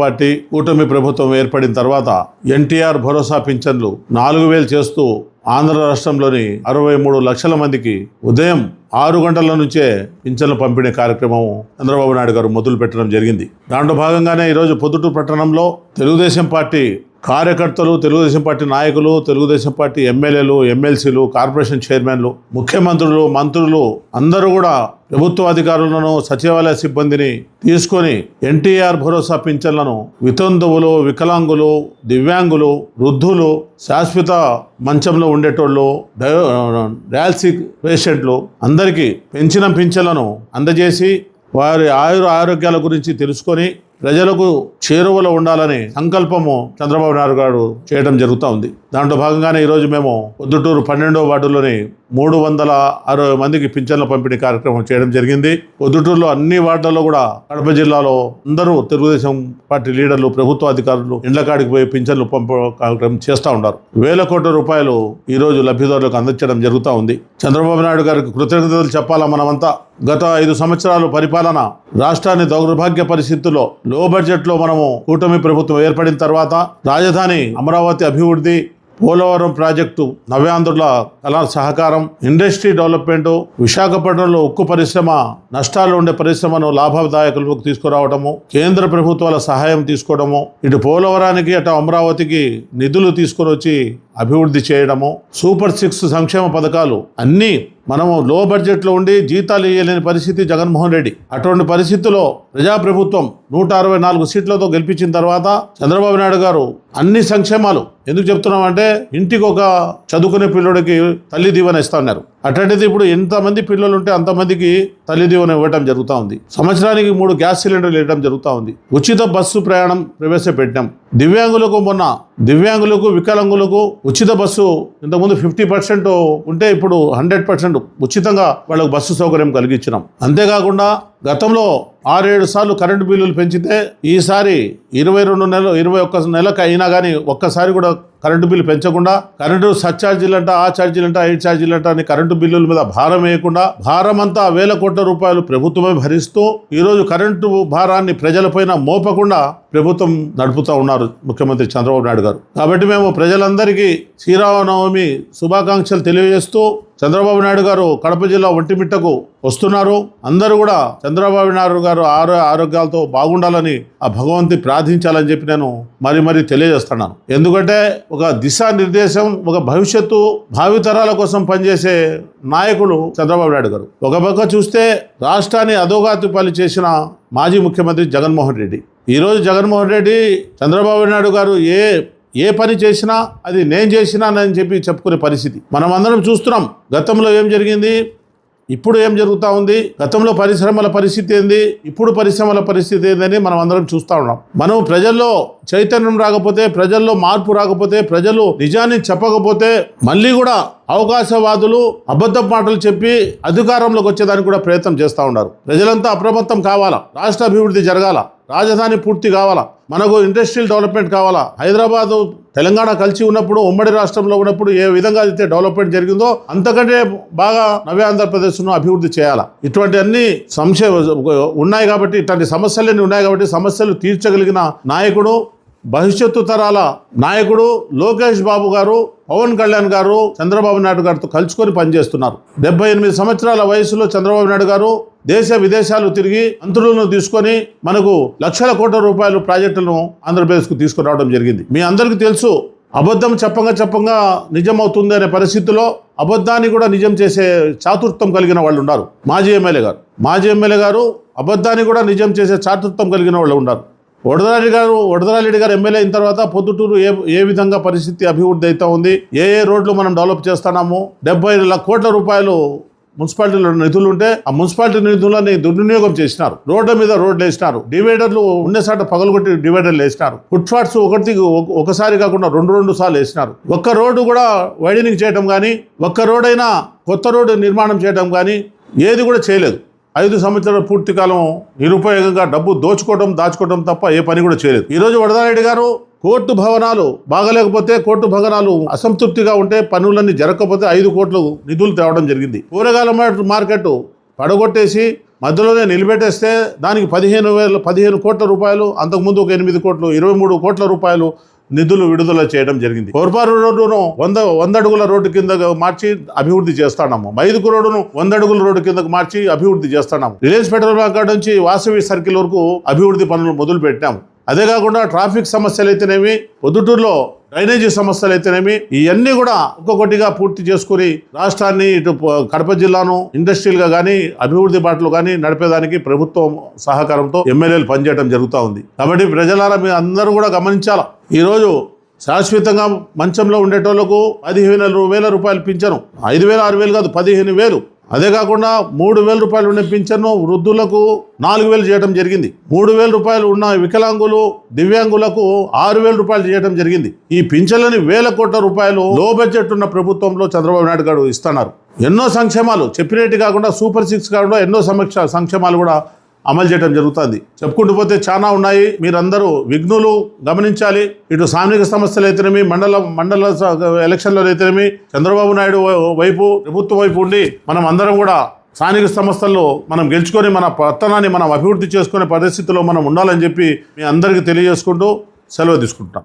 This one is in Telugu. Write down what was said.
పార్టీ కూటమి ప్రభుత్వం ఏర్పడిన తర్వాత ఎన్టీఆర్ భరోసా పింఛన్లు 4,000 చేస్తూ ఆంధ్ర రాష్ట్రంలోని 63 లక్షల మందికి ఉదయం 6 గంటల నుంచే పింఛన్లు పంపిణీ కార్యక్రమం చంద్రబాబు నాయుడు గారు మొదలు పెట్టడం జరిగింది. దాంట్లో భాగంగానే ఈరోజు పొద్దుటూరు పట్టణంలో తెలుగుదేశం పార్టీ కార్యకర్తలు, తెలుగుదేశం పార్టీ నాయకులు, తెలుగుదేశం పార్టీ ఎమ్మెల్యేలు, ఎమ్మెల్సీలు, కార్పొరేషన్ చైర్మన్లు, ముఖ్యమంత్రులు, మంత్రులు అందరూ కూడా ప్రభుత్వ అధికారులను, సచివాలయ సిబ్బందిని తీసుకొని ఎన్టీఆర్ భరోసా పింఛన్లను వితంతువులు, వికలాంగులు, దివ్యాంగులు, వృద్ధులు, శాశ్వత మంచంలో ఉండేటోళ్ళు, డయాలసిస్ పేషెంట్లు అందరికీ పెంచిన పింఛన్లను అందజేసి వారి ఆరోగ్యాల గురించి తెలుసుకొని ప్రజలకు చేరువలో ఉండాలని సంకల్పము చంద్రబాబు నాయుడు గారు చేయడం జరుగుతూ ఉంది. దాంట్లో భాగంగానే ఈరోజు మేము పొద్దుటూరు 12వ వార్డులోని 360 మందికి పింఛన్ల పంపిణీ కార్యక్రమం చేయడం జరిగింది. పొద్దుటూరులో అన్ని వార్డులలో కూడా కడప జిల్లాలో అందరూ తెలుగుదేశం పార్టీ లీడర్లు, ప్రభుత్వ అధికారులు ఇండ్లకాడికి పోయి పింఛన్లు కార్యక్రమం చేస్తూ ఉన్నారు. వేల కోట్ల రూపాయలు ఈరోజు లబ్ధిదారులకు అందించడం జరుగుతూ ఉంది. చంద్రబాబు నాయుడు గారికి కృతజ్ఞతలు చెప్పాలా మనమంతా. గత 5 సంవత్సరాలు పరిపాలన రాష్ట్రాన్ని దౌర్భాగ్య పరిస్థితుల్లో లో బడ్జెట్లో మనము కూటమి ప్రభుత్వం ఏర్పడిన తర్వాత రాజధాని అమరావతి అభివృద్ధి, పోలవరం ప్రాజెక్టు, నవ్యాంధ్రుల కళా సహకారం, ఇండస్ట్రీ డెవలప్మెంటు, విశాఖపట్నంలో ఉక్కు పరిశ్రమ, నష్టాలు ఉండే పరిశ్రమను లాభదాయకులకు తీసుకురావడము, కేంద్ర ప్రభుత్వాల సహాయం తీసుకోవడము, ఇటు పోలవరానికి అటు అమరావతికి నిధులు తీసుకొని వచ్చి అభివృద్ధి చేయడము, సూపర్ 6 సంక్షేమ పథకాలు అన్నీ మనము లో బడ్జెట్లో ఉండి జీతాలు ఇవ్వలేని పరిస్థితి జగన్మోహన్ రెడ్డి. అటువంటి పరిస్థితుల్లో ప్రజాప్రభుత్వం 164 సీట్లతో గెలిపించిన తర్వాత చంద్రబాబు నాయుడు గారు అన్ని సంక్షేమాలు ఎందుకు చెప్తున్నామంటే, ఇంటికి ఒక చదువుకునే పిల్లడికి తల్లి దీవెన ఇస్తా ఉన్నారు. అటువంటిది ఇప్పుడు ఎంతమంది పిల్లలు ఉంటే అంతమందికి తల్లి దీవెన ఇవ్వడం జరుగుతూ ఉంది. సంవత్సరానికి 3 గ్యాస్ సిలిండర్లు ఇవ్వడం జరుగుతూ ఉంది. ఉచిత బస్సు ప్రయాణం ప్రవేశపెట్టాం. దివ్యాంగులకు, వికలాంగులకు ఉచిత బస్సు ఇంతకుముందు 50% ఉంటే ఇప్పుడు 100% ఉచితంగా వాళ్ళకు బస్సు సౌకర్యం కలిగించినాం. అంతేకాకుండా గతంలో 6-7 సార్లు కరెంటు బిల్లులు పెంచితే ఈసారి 21 నెలకు అయినా కానీ ఒక్కసారి కూడా కరెంటు బిల్లు పెంచకుండా, కరెంటు సర్ఛార్జీలంట, ఆ ఛార్జీలంట, ఈ ఛార్జీలంట అని కరెంటు బిల్లుల మీద భారం వేయకుండా, భారమంతా వేల కోట్ల రూపాయలు ప్రభుత్వమే భరిస్తూ ఈరోజు కరెంటు భారాన్ని ప్రజలపైన మోపకుండా ప్రభుత్వం నడుపుతూ ఉన్నారు ముఖ్యమంత్రి చంద్రబాబు నాయుడు గారు. కాబట్టి మేము ప్రజలందరికీ శ్రీరామనవమి శుభాకాంక్షలు తెలియజేస్తూ, చంద్రబాబు నాయుడు గారు కడప జిల్లా ఒంటిమిట్టకు వస్తున్నారు. అందరూ కూడా చంద్రబాబు నాయుడు గారు ఆరోగ్యాలతో బాగుండాలని ఆ భగవంతుని ప్రార్థించాలని చెప్పి నేను మరీ తెలియజేస్తున్నాను. ఎందుకంటే ఒక దిశానిర్దేశం, ఒక భవిష్యత్తు భావితరాల కోసం పనిచేసే నాయకుడు చంద్రబాబు నాయుడు గారు. ఒక పక్క చూస్తే రాష్ట్రాన్ని అధోగతి పాలు చేసిన మాజీ ముఖ్యమంత్రి జగన్మోహన్ రెడ్డి. ఈరోజు జగన్మోహన్ రెడ్డి, చంద్రబాబు నాయుడు గారు ఏ పని చేసినా అది నేను చేసినానని చెప్పి చెప్పుకునే పరిస్థితి మనం అందరం చూస్తున్నాం. గతంలో ఏం జరిగింది, ఇప్పుడు ఏం జరుగుతూ ఉంది, గతంలో పరిశ్రమల పరిస్థితి ఏంది, ఇప్పుడు పరిశ్రమల పరిస్థితి ఏందని మనం అందరం చూస్తూ ఉన్నాం. మనం ప్రజల్లో చైతన్యం రాకపోతే, ప్రజల్లో మార్పు రాకపోతే, ప్రజలు నిజాన్ని చెప్పకపోతే మళ్ళీ కూడా అవకాశవాదులు అబద్ధ మాటలు చెప్పి అధికారంలోకి వచ్చేదానికి కూడా ప్రయత్నం చేస్తూ ఉన్నారు. ప్రజలంతా అప్రమత్తం కావాలా, రాష్ట్ర అభివృద్ధి జరగాల, రాజధాని పూర్తి కావాలా, మనకు ఇండస్ట్రియల్ డెవలప్మెంట్ కావాలా. హైదరాబాదు తెలంగాణ కలిసి ఉన్నప్పుడు, ఉమ్మడి రాష్ట్రంలో ఉన్నప్పుడు ఏ విధంగా అయితే డెవలప్మెంట్ జరిగిందో అంతకంటే బాగా నవ్య ఆంధ్రప్రదేశ్ను అభివృద్ధి చేయాలా. ఇటువంటి అన్ని ఉన్నాయి కాబట్టి, ఇట్లాంటి సమస్యలన్నీ ఉన్నాయి కాబట్టి సమస్యలు తీర్చగలిగిన నాయకుడు, భవిష్యత్తు తరాల నాయకుడు లోకేష్ బాబు గారు, పవన్ కళ్యాణ్ గారు చంద్రబాబు నాయుడు గారితో కలుసుకొని పనిచేస్తున్నారు. 78 సంవత్సరాల వయసులో చంద్రబాబు నాయుడు గారు దేశ విదేశాలు తిరిగి మంత్రులను తీసుకొని మనకు లక్షల కోట్ల రూపాయలు ప్రాజెక్టులను ఆంధ్రప్రదేశ్కు తీసుకురావడం జరిగింది. మీ అందరికీ తెలుసు, అబద్ధం చెప్పంగా నిజమవుతుంది అనే పరిస్థితిలో అబద్ధాన్ని కూడా నిజం చేసే చాతుర్యం కలిగిన వాళ్ళు ఉన్నారు. మాజీ ఎమ్మెల్యే గారు అబద్ధాన్ని కూడా నిజం చేసే చాతుర్యం కలిగిన వాళ్ళు ఉన్నారు. వరదరారెడ్డి గారు ఎమ్మెల్యే అయిన తర్వాత పొద్దుటూరు ఏ విధంగా పరిస్థితి అభివృద్ధి అవుతా ఉంది, ఏ రోడ్లు మనం డెవలప్ చేస్తున్నాము, 70 కోట్ల రూపాయలు మున్సిపాలిటీలో నిధులు ఉంటే ఆ మున్సిపాలిటీ నిధులని దుర్వినియోగం చేసినారు. రోడ్ల మీద రోడ్లు వేసినారు, డివైడర్లు ఉండేసాట పగలగొట్టి డివైడర్లు వేసినారు, ఫుట్ పాత్స్ ఒకసారి కాకుండా 2 సార్లు వేసినారు. ఒక్క రోడ్డు కూడా వైడనింగ్ చేయడం కానీ, ఒక్క రోడ్డైనా కొత్త రోడ్డు నిర్మాణం చేయడం కానీ ఏది కూడా చేయలేదు. 5 సంవత్సరాల పూర్తి కాలం నిరుపయోగంగా డబ్బు దాచుకోవడం తప్ప ఏ పని కూడా చేయలేదు. ఈరోజు వరదారెడ్డి గారు కోర్టు భవనాలు బాగలేకపోతే, కోర్టు భవనాలు అసంతృప్తిగా ఉంటే, పనులన్నీ జరగకపోతే 5 కోట్లు నిధులు తేవడం జరిగింది. కూరగాయల మార్కెట్ పడగొట్టేసి మధ్యలోనే నిలబెట్టేస్తే దానికి 15 కోట్ల రూపాయలు, అంతకుముందు ఒక 8 కోట్లు 23 కోట్ల రూపాయలు నిధులు విడుదల చేయడం జరిగింది. కోర్పారు రోడ్డును 100 అడుగుల రోడ్డు కింద మార్చి అభివృద్ధి చేస్తున్నాము. మైదుకు రోడ్డును 100 అడుగుల రోడ్డు కిందకు మార్చి అభివృద్ధి చేస్తున్నాము. రిలయన్స్ పెట్రోల్ బంక్ కాడ నుంచి వాసవి సర్కిల్ వరకు అభివృద్ధి పనులు మొదలు పెట్టాము. అదే కాకుండా ట్రాఫిక్ సమస్యలు అయితేనేమి, పొద్దుటూరులో డ్రైనేజీ సమస్యలు అయితేనేమి, ఇవన్నీ కూడా ఒక్కొక్కటిగా పూర్తి చేసుకుని రాష్ట్రాన్ని ఇటు కడప జిల్లాను ఇండస్ట్రియల్ గా కానీ అభివృద్ధి బాటలు కానీ నడిపేదానికి ప్రభుత్వం సహకారంతో ఎమ్మెల్యేలు పనిచేయడం జరుగుతూ ఉంది. కాబట్టి ప్రజలారా మీరు అందరూ కూడా గమనించాలా. ఈరోజు శాశ్వతంగా మంచంలో ఉండేటోళ్లకు 15,000 రూపాయలు పింఛను, 5,000 6,000 కాదు 15,000. అదే కాకుండా 3,000 రూపాయలు ఉండే పింఛను వృద్ధులకు 4,000 చేయడం జరిగింది. 3,000 రూపాయలు ఉన్న వికలాంగులు దివ్యాంగులకు 6,000 రూపాయలు చేయడం జరిగింది. ఈ పింఛన్లని 1,000 కోట్ల రూపాయలు లో బడ్జెట్ ఉన్న ప్రభుత్వంలో చంద్రబాబు నాయుడు గారు ఇస్తున్నారు. ఎన్నో సంక్షేమాలు చెప్పినట్టు కాకుండా సూపర్ 6 కాకుండా ఎన్నో సంక్షేమాలు కూడా అమలు చేయడం జరుగుతుంది. చెప్పుకుంటూ పోతే చాలా ఉన్నాయి. మీరందరూ విఘ్నులు గమనించాలి. ఇటు సామాజిక సమస్యలు అయితేనేమి, మండల ఎలక్షన్లో అయితేనేమి, చంద్రబాబు నాయుడు వైపు ప్రభుత్వం వైపు ఉండి మనం అందరం కూడా స్థానిక సంస్థల్లో మనం గెలుచుకొని మన పట్టణాన్ని మనం అభివృద్ధి చేసుకునే పరిస్థితిలో మనం ఉండాలని చెప్పి మీ అందరికీ తెలియజేసుకుంటూ సెలవు తీసుకుంటాం.